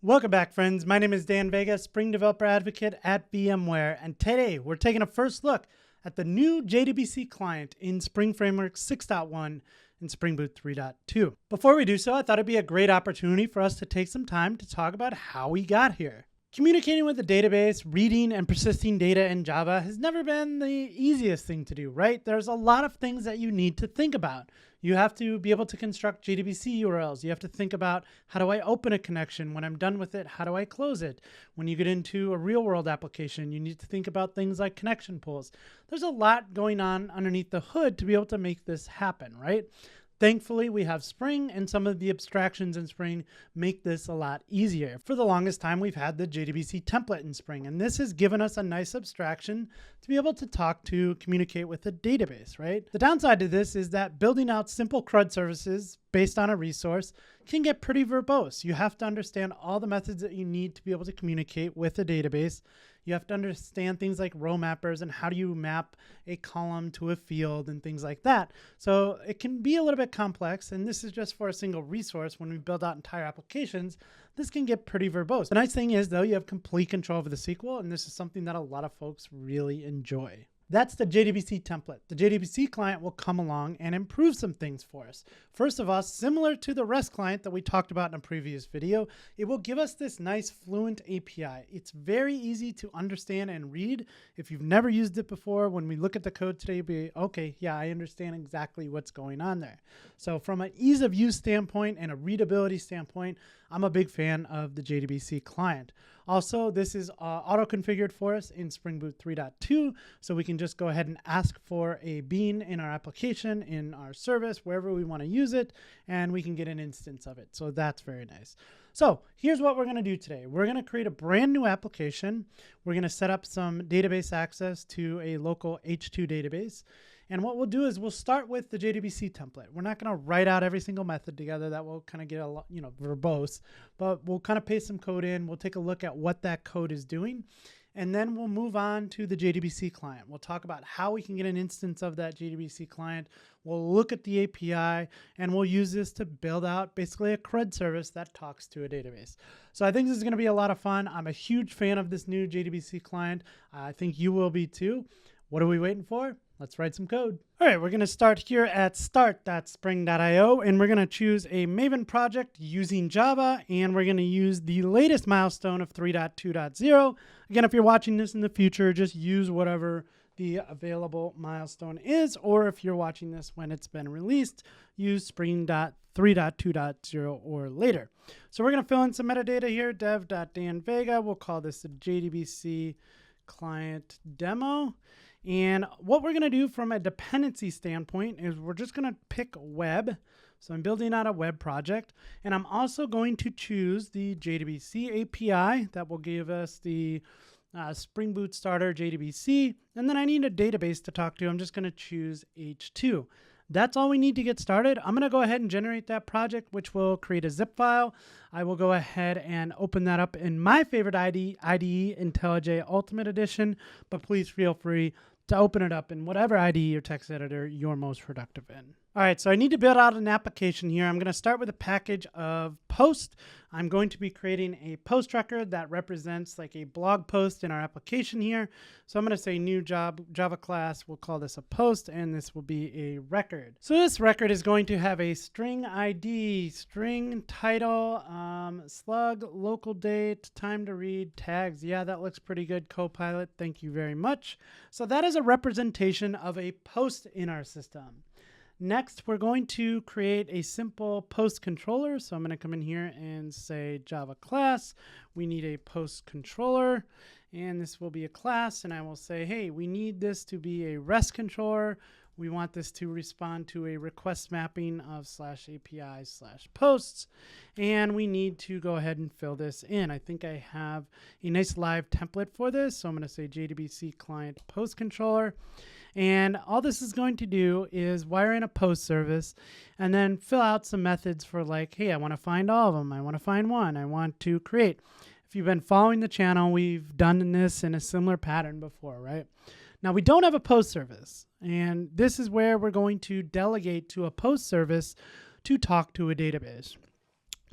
Welcome back, friends. My name is Dan Vega, Spring Developer Advocate at VMware, and today we're taking a first look at the new JDBC client in Spring Framework 6.1 and Spring Boot 3.2. Before we do so, I thought it'd be a great opportunity for us to take some time to talk about how we got here. Communicating with the database, reading and persisting data in Java has never been the easiest thing to do, right? There's a lot of things that you need to think about. You have to be able to construct JDBC URLs. You have to think about, how do I open a connection? When I'm done with it, how do I close it? When you get into a real world application, you need to think about things like connection pools. There's a lot going on underneath the hood to be able to make this happen, right? Thankfully, we have Spring, and some of the abstractions in Spring make this a lot easier. For the longest time, we've had the JDBC template in Spring, and this has given us a nice abstraction to be able to communicate with the database, right? The downside to this is that building out simple CRUD services based on a resource can get pretty verbose. You have to understand all the methods that you need to be able to communicate with a database. You have to understand things like row mappers and how do you map a column to a field and things like that. So it can be a little bit complex, and this is just for a single resource. When we build out entire applications, this can get pretty verbose. The nice thing is, though, you have complete control over the SQL, and this is something that a lot of folks really enjoy. That's the JDBC template. The JDBC client will come along and improve some things for us. First of all, similar to the REST client that we talked about in a previous video, it will give us this nice fluent API. It's very easy to understand and read. If you've never used it before, when we look at the code today, you'll be, okay, yeah, I understand exactly what's going on there. So from an ease of use standpoint and a readability standpoint, I'm a big fan of the JDBC client. Also, this is auto-configured for us in Spring Boot 3.2, so we can just go ahead and ask for a bean in our application, in our service, wherever we want to use it, and we can get an instance of it. So that's very nice. So here's what we're going to do today. We're going to create a brand new application. We're going to set up some database access to a local H2 database. And what we'll do is we'll start with the JDBC template. We're not going to write out every single method together. That will kind of get a lot, verbose, but we'll kind of paste some code in. We'll take a look at what that code is doing. And then we'll move on to the JDBC client. We'll talk about how we can get an instance of that JDBC client. We'll look at the API, and we'll use this to build out basically a CRUD service that talks to a database. So I think this is going to be a lot of fun. I'm a huge fan of this new JDBC client. I think you will be too. What are we waiting for? Let's write some code. All right, we're going to start here at start.spring.io, and we're going to choose a Maven project using Java, and we're going to use the latest milestone of 3.2.0. Again, if you're watching this in the future, just use whatever the available milestone is, or if you're watching this when it's been released, use Spring.3.2.0 or later. So we're going to fill in some metadata here, dev.danvega. We'll call this a JDBC client demo. And what we're going to do from a dependency standpoint is we're just going to pick web. So I'm building out a web project, and I'm also going to choose the JDBC API that will give us the Spring Boot Starter JDBC. And then I need a database to talk to. I'm just going to choose H2. That's all we need to get started. I'm going to go ahead and generate that project, which will create a zip file. I will go ahead and open that up in my favorite IDE, IntelliJ Ultimate Edition, but please feel free to open it up in whatever IDE or text editor you're most productive in. All right, so I need to build out an application here. I'm going to start with a package of post. I'm going to be creating a post record that represents like a blog post in our application here. So I'm going to say new Java class. We'll call this a post, and this will be a record. So this record is going to have a string ID, string title, slug, local date, time to read, tags. Yeah, that looks pretty good, Copilot. Thank you very much. So that is a representation of a post in our system. Next, we're going to create a simple post controller. So I'm going to come in here and say Java class. We need a post controller, and this will be a class. And I will say, hey, we need this to be a REST controller. We want this to respond to a request mapping of /API/posts. And we need to go ahead and fill this in. I think I have a nice live template for this. So I'm going to say JDBC client post controller. And all this is going to do is wire in a post service and then fill out some methods for like, hey, I want to find all of them. I want to find one. I want to create. If you've been following the channel, we've done this in a similar pattern before, right? Now, we don't have a post service, and this is where we're going to delegate to a post service to talk to a database.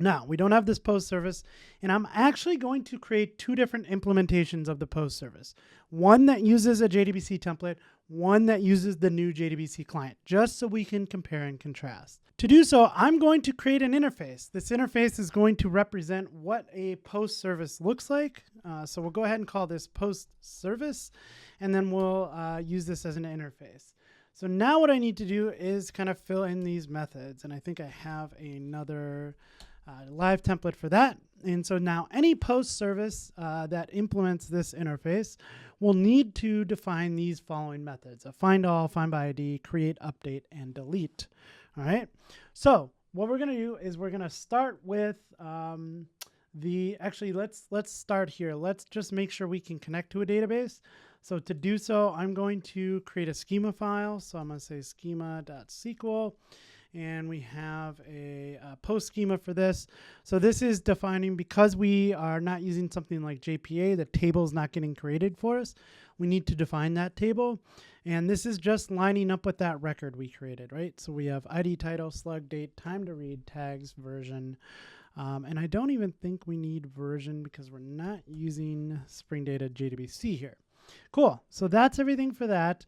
Now, we don't have this post service, and I'm actually going to create two different implementations of the post service. One that uses a JDBC template, one that uses the new JDBC client, just so we can compare and contrast. To do so, I'm going to create an interface. This interface is going to represent what a post service looks like. So we'll go ahead and call this post service, and then we'll use this as an interface. So now what I need to do is kind of fill in these methods, and I think I have another live template for that. And so now any post service that implements this interface will need to define these following methods: a find all, find by ID, create, update, and delete. All right. So what we're going to do is we're going to start with actually let's start here. Let's just make sure we can connect to a database. So to do so, I'm going to create a schema file. So I'm going to say schema.sql. And we have a post schema for this. So this is defining, because we are not using something like JPA, the table is not getting created for us. We need to define that table. And this is just lining up with that record we created, right? So we have ID, title, slug, date, time to read, tags, version. And I don't even think we need version because we're not using Spring Data JDBC here. Cool. So that's everything for that.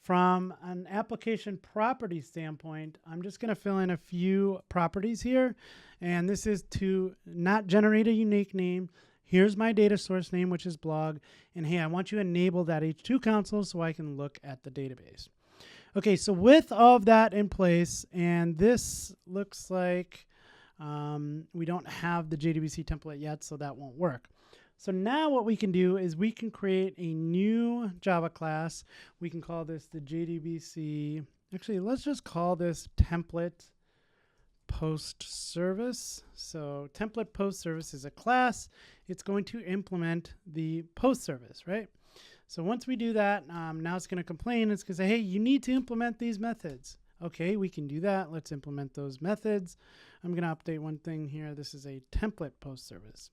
From an application property standpoint, I'm just going to fill in a few properties here. And this is to not generate a unique name. Here's my data source name, which is blog. And hey, I want you to enable that H2 console so I can look at the database. Okay, so with all of that in place, and this looks like we don't have the JDBC template yet, so that won't work. So now what we can do is we can create a new Java class. We can call this the JDBC. Actually, let's just call this template post service. So template post service is a class. It's going to implement the post service, right? So once we do that, now it's going to complain. It's going to say, hey, you need to implement these methods. Okay, we can do that. Let's implement those methods. I'm going to update one thing here. This is a template post service.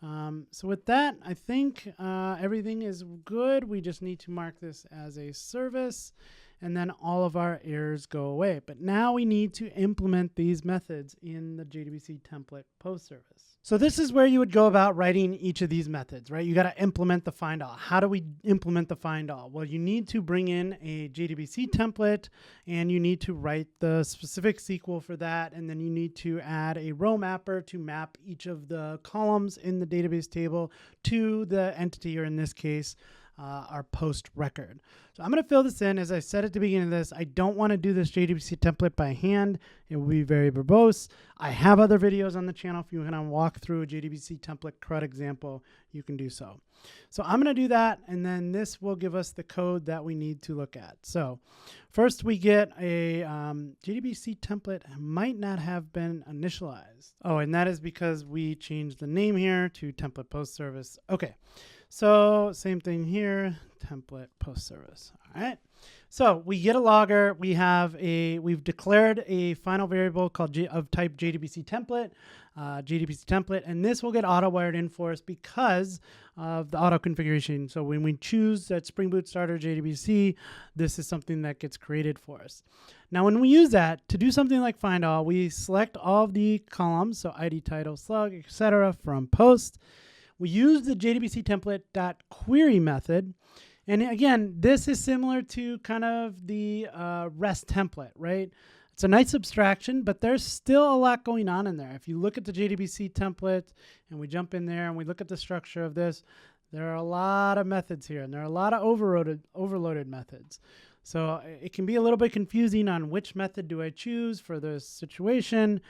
So with that, I think everything is good. We just need to mark this as a service, and then all of our errors go away. But now we need to implement these methods in the JDBC template post service. So this is where you would go about writing each of these methods, right? You got to implement the find all. How do we implement the find all? Well, you need to bring in a JDBC template, and you need to write the specific SQL for that. And then you need to add a row mapper to map each of the columns in the database table to the entity, or in this case, our post record. So I'm going to fill this in. As I said at the beginning of this, I don't want to do this JDBC template by hand. It will be very verbose. I have other videos on the channel. If you want to walk through a JDBC template CRUD example, you can do so. So I'm going to do that, and then this will give us the code that we need to look at. So first we get a JDBC template might not have been initialized. Oh, and that is because we changed the name here to template post service. Okay. So same thing here, template post service. All right. So we get a logger. We've declared a final variable called of type JDBC template, and this will get auto wired in for us because of the auto configuration. So when we choose that Spring Boot Starter JDBC, this is something that gets created for us. Now, when we use that to do something like find all, we select all of the columns, so ID, title, slug, etc. from post. We use the JDBC template.query method. And again, this is similar to kind of the REST template, right? It's a nice abstraction, but there's still a lot going on in there. If you look at the JDBC template and we jump in there and we look at the structure of this, there are a lot of methods here, and there are a lot of overloaded methods. So it can be a little bit confusing on which method do I choose for this situation.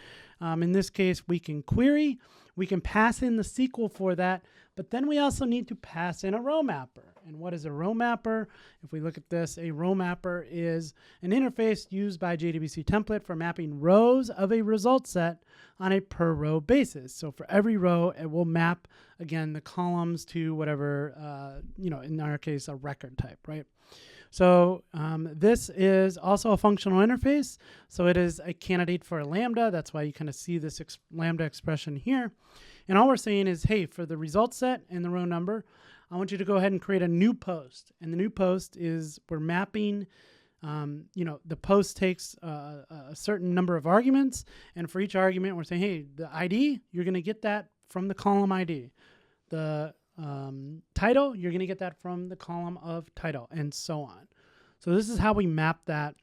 In this case, we can query. We can pass in the SQL for that, but then we also need to pass in a row mapper. And what is a row mapper? If we look at this, a row mapper is an interface used by JDBC template for mapping rows of a result set on a per row basis. So for every row, it will map, again, the columns to whatever, in our case, a record type, right? So this is also a functional interface. So it is a candidate for a Lambda. That's why you kind of see this Lambda expression here. And all we're saying is, hey, for the result set and the row number, I want you to go ahead and create a new post. And the new post is we're mapping The post takes a certain number of arguments, and for each argument, we're saying, hey, the ID, you're going to get that from the column ID. The title, you're going to get that from the column of title, and so on. So this is how we map that,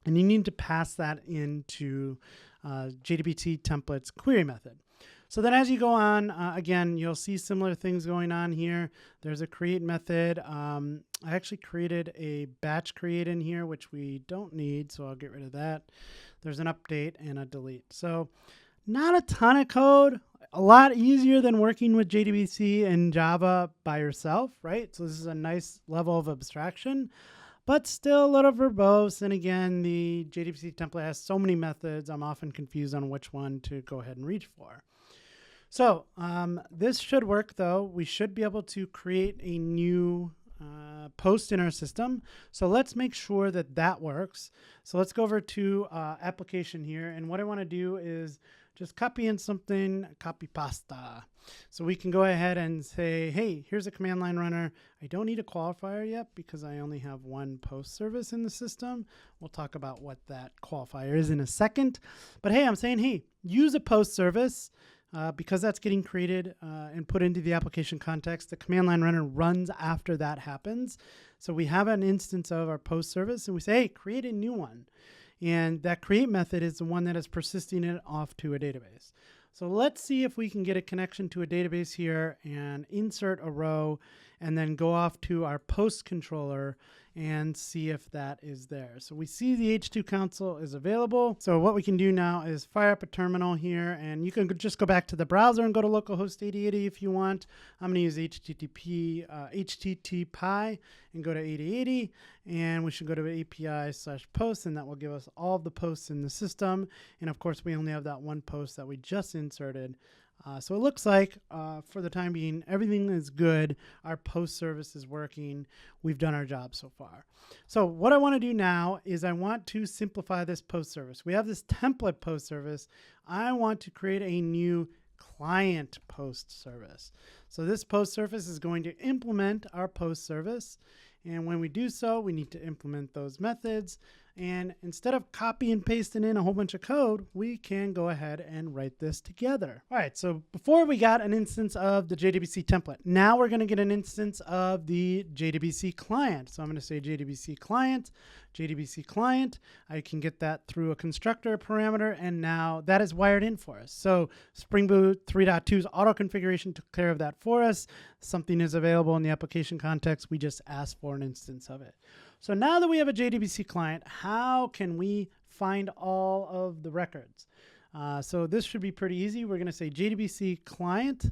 and you need to pass that into JDBC templates query method. So then as you go on, again, you'll see similar things going on here. There's a create method. I actually created a batch create in here, which we don't need, so I'll get rid of that. There's an update and a delete. So not a ton of code, a lot easier than working with JDBC and Java by yourself, right? So this is a nice level of abstraction, but still a little verbose. And again, the JDBC template has so many methods, I'm often confused on which one to go ahead and reach for. So this should work though. We should be able to create a new post in our system. So let's make sure that that works. So let's go over to application here. And what I want to do is just copy in something, copy pasta. So we can go ahead and say, hey, here's a command line runner. I don't need a qualifier yet because I only have one post service in the system. We'll talk about what that qualifier is in a second. But hey, I'm saying, hey, use a post service. Because that's getting created and put into the application context, the command line runner runs after that happens. So we have an instance of our post service and we say, hey, create a new one. And that create method is the one that is persisting it off to a database. So let's see if we can get a connection to a database here and insert a row and then go off to our post controller and see if that is there. So we see the H2 console is available. So what we can do now is fire up a terminal here, and you can just go back to the browser and go to localhost 8080 if you want. I'm going to use HTTP and go to 8080, and we should go to API/post, and that will give us all the posts in the system. And of course, we only have that one post that we just inserted. So it looks like for the time being, everything is good. Our post service is working. We've done our job so far. So what I want to do now is I want to simplify this post service. We have this template post service. I want to create a new client post service. So this post service is going to implement our post service. And when we do so, we need to implement those methods. And instead of copy and pasting in a whole bunch of code, we can go ahead and write this together. All right, so before we got an instance of the JDBC template, now we're going to get an instance of the JDBC client. So I'm going to say JDBC client, JDBC client. I can get that through a constructor parameter, and now that is wired in for us. So Spring Boot 3.2's auto configuration took care of that for us. Something is available in the application context. We just asked for an instance of it. So now that we have a JDBC client, how can we find all of the records? So this should be pretty easy. We're going to say JDBC client,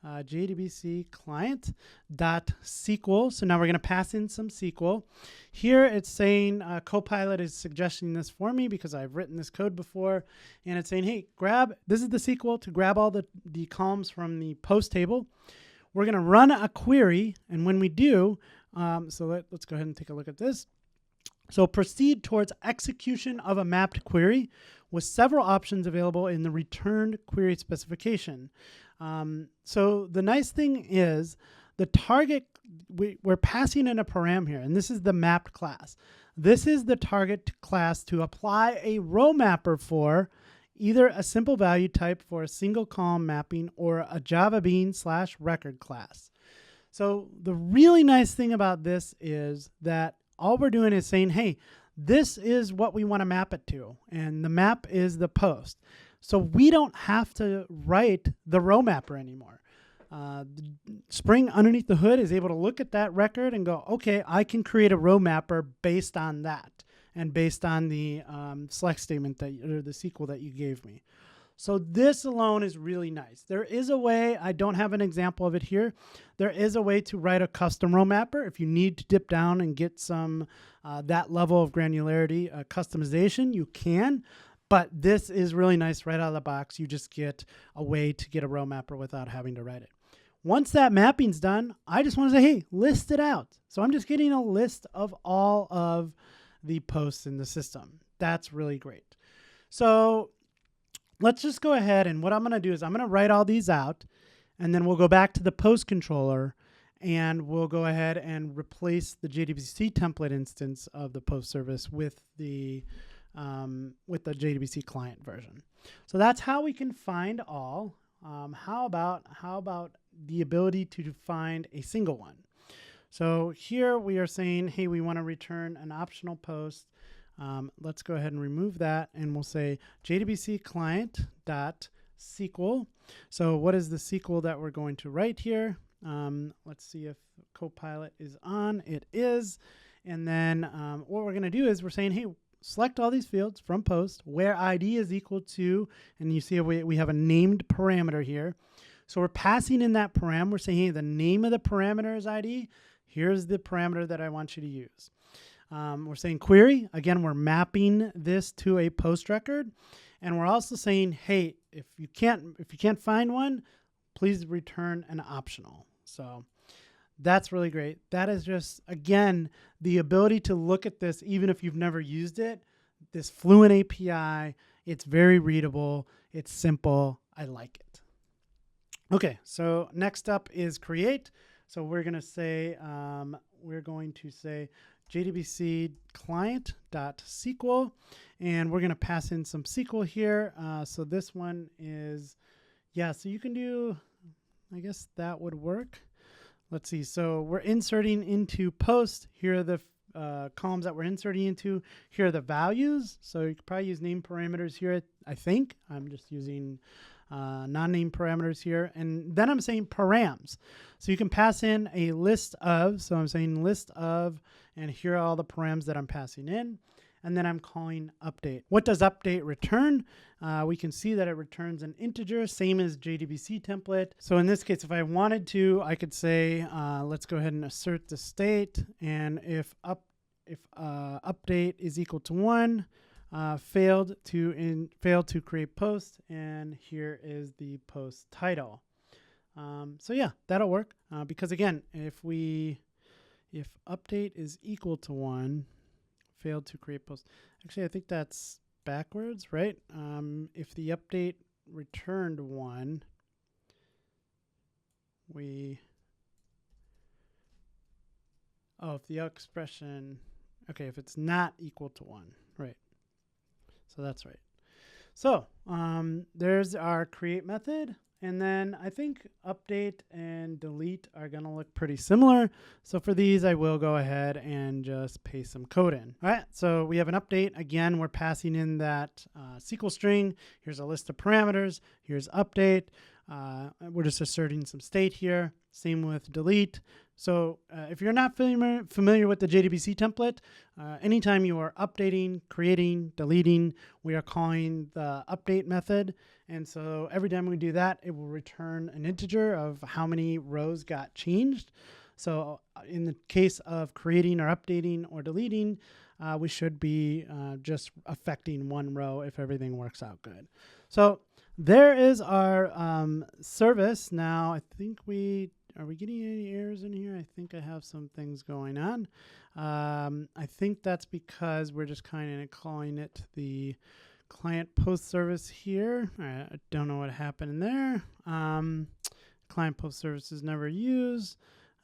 JDBC client.SQL. So now we're going to pass in some SQL. Here it's saying Copilot is suggesting this for me because I've written this code before. And it's saying, hey, this is the SQL to grab all the columns from the post table. We're going to run a query. And when we do, let's go ahead and take a look at this. So proceed towards execution of a mapped query with several options available in the returned query specification. So the nice thing is the target, we're passing in a param here, and this is the mapped class. This is the target class to apply a row mapper for either a simple value type for a single column mapping or a Java Bean/record class. So the really nice thing about this is that all we're doing is saying, hey, this is what we want to map it to. And the map is the post. So we don't have to write the row mapper anymore. Spring underneath the hood is able to look at that record and go, okay, I can create a row mapper based on that and based on the select statement or the SQL that you gave me. So this alone is really nice. There is a way, I don't have an example of it here. There is a way to write a custom row mapper. If you need to dip down and get some, that level of granularity, customization, you can. But this is really nice right out of the box. You just get a way to get a row mapper without having to write it. Once that mapping's done, I just want to say, hey, list it out. So I'm just getting a list of all of the posts in the system. That's really great. So let's just go ahead, and what I'm going to do is I'm going to write all these out, and then we'll go back to the post controller, and we'll go ahead and replace the JDBC template instance of the post service with the JDBC client version. So that's how we can find all. How about the ability to find a single one? So here we are saying, hey, we want to return an optional post. Let's go ahead and remove that, and we'll say JDBC client.SQL. So what is the SQL that we're going to write here? Let's see if Copilot is on. It is. And then what we're going to do is we're saying, hey, select all these fields from post where ID is equal to, and you see we have a named parameter here. So we're passing in that param. We're saying, hey, the name of the parameter is ID. Here's the parameter that I want you to use. We're saying query. Again, we're mapping this to a post record. And we're also saying, hey, if you can't find one, please return an optional. So that's really great. That is just, again, the ability to look at this, even if you've never used it, this Fluent API, it's very readable. It's simple. I like it. Okay, so next up is create. So we're going to say JDBC client.SQL, and we're going to pass in some SQL here. So this one is, yeah, so you can do, I guess that would work. Let's see. So we're inserting into post. Here are the columns that we're inserting into. Here are the values. So you could probably use name parameters here, I think. I'm just using non-name parameters here. And then I'm saying params. So you can pass in a list of. So I'm saying list of, and here are all the params that I'm passing in. And then I'm calling update. What does update return? We can see that it returns an integer, same as JDBC template. So in this case, if I wanted to, I could say, let's go ahead and assert the state. And if update is equal to 1, failed to create post, and here is the post title. So yeah, that'll work. Because again, if update is equal to 1, failed to create post. Actually, I think that's backwards, right? If the update returned 1, if the expression, okay, if it's not equal to 1, right? So that's right. So there's our create method. And then I think update and delete are going to look pretty similar. So for these, I will go ahead and just paste some code in. All right, so we have an update. Again, we're passing in that SQL string. Here's a list of parameters. Here's update. We're just asserting some state here. Same with delete. So if you're not familiar with the JDBC template, anytime you are updating, creating, deleting, we are calling the update method. And so every time we do that, it will return an integer of how many rows got changed. So in the case of creating or updating or deleting, we should be just affecting one row if everything works out good. So there is our service. Now, I think are we getting any errors in here? I think I have some things going on. I think that's because we're just kind of calling it the client post service here. All right, I don't know what happened in there. Client post service is never used.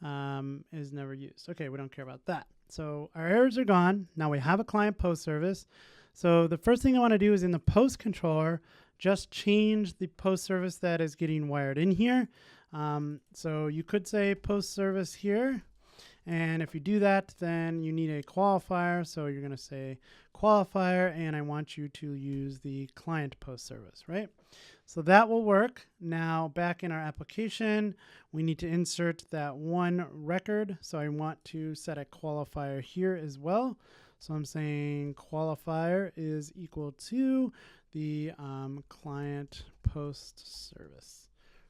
Okay, we don't care about that. So our errors are gone. Now we have a client post service. So the first thing I want to do is in the post controller, just change the post service that is getting wired in here. So you could say post service here. And if you do that, then you need a qualifier. So you're going to say qualifier, and I want you to use the client post service, right? So that will work. Now back in our application, we need to insert that one record. So I want to set a qualifier here as well. So I'm saying qualifier is equal to the client post service.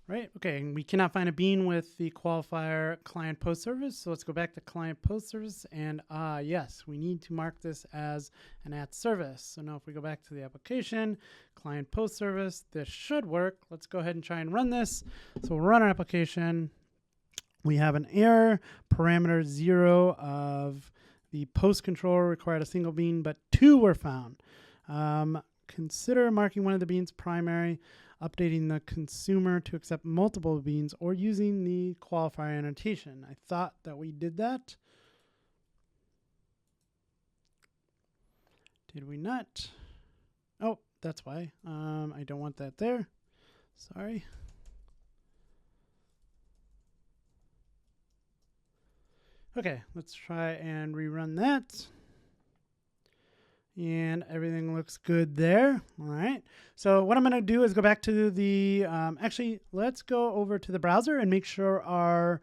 Right? Okay, and we cannot find a bean with the qualifier client post service. So let's go back to client post service. And yes, we need to mark this as an @ service. So now if we go back to the application, client post service, this should work. Let's go ahead and try and run this. So we'll run our application. We have an error, parameter 0 of the post controller required a single bean, but 2 were found. Consider marking one of the beans primary. updating the consumer to accept multiple beans, or using the qualifier annotation. I thought that we did that. Did we not? Oh, that's why. I don't want that there. Sorry. Okay, let's try and rerun that. And everything looks good there. All right. So what I'm going to do is go back to the, actually, let's go over to the browser and make sure our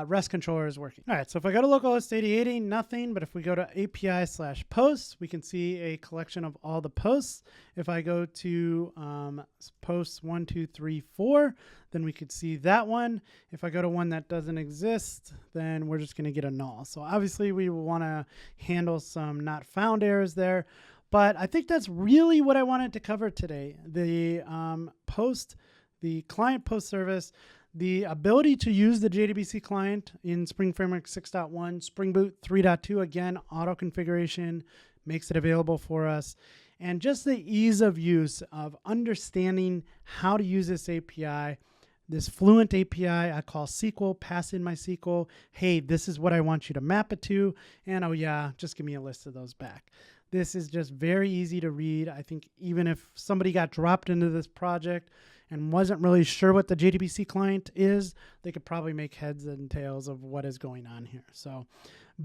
REST controller is working. All right. So if I go to localhost 8080, nothing. But if we go to API/posts, we can see a collection of all the posts. If I go to posts 1, 2, 3, 4, then we could see that one. If I go to one that doesn't exist, then we're just going to get a null. So obviously we want to handle some not found errors there. But I think that's really what I wanted to cover today. The the client post service, the ability to use the JDBC client in Spring Framework 6.1, Spring Boot 3.2, again, auto configuration makes it available for us. And just the ease of use of understanding how to use this API, this Fluent API I call SQL, pass in my SQL. Hey, this is what I want you to map it to. And oh yeah, just give me a list of those back. This is just very easy to read. I think even if somebody got dropped into this project and wasn't really sure what the JDBC client is, they could probably make heads and tails of what is going on here. So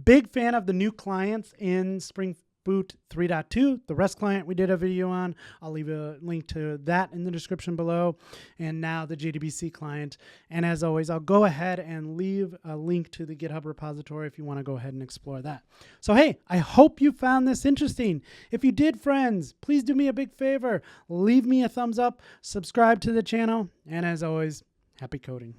big fan of the new clients in Spring Boot 3.2, the REST client we did a video on. I'll leave a link to that in the description below. And now the JDBC client. And as always, I'll go ahead and leave a link to the GitHub repository if you want to go ahead and explore that. So hey, I hope you found this interesting. If you did, friends, please do me a big favor. Leave me a thumbs up, subscribe to the channel, and as always, happy coding.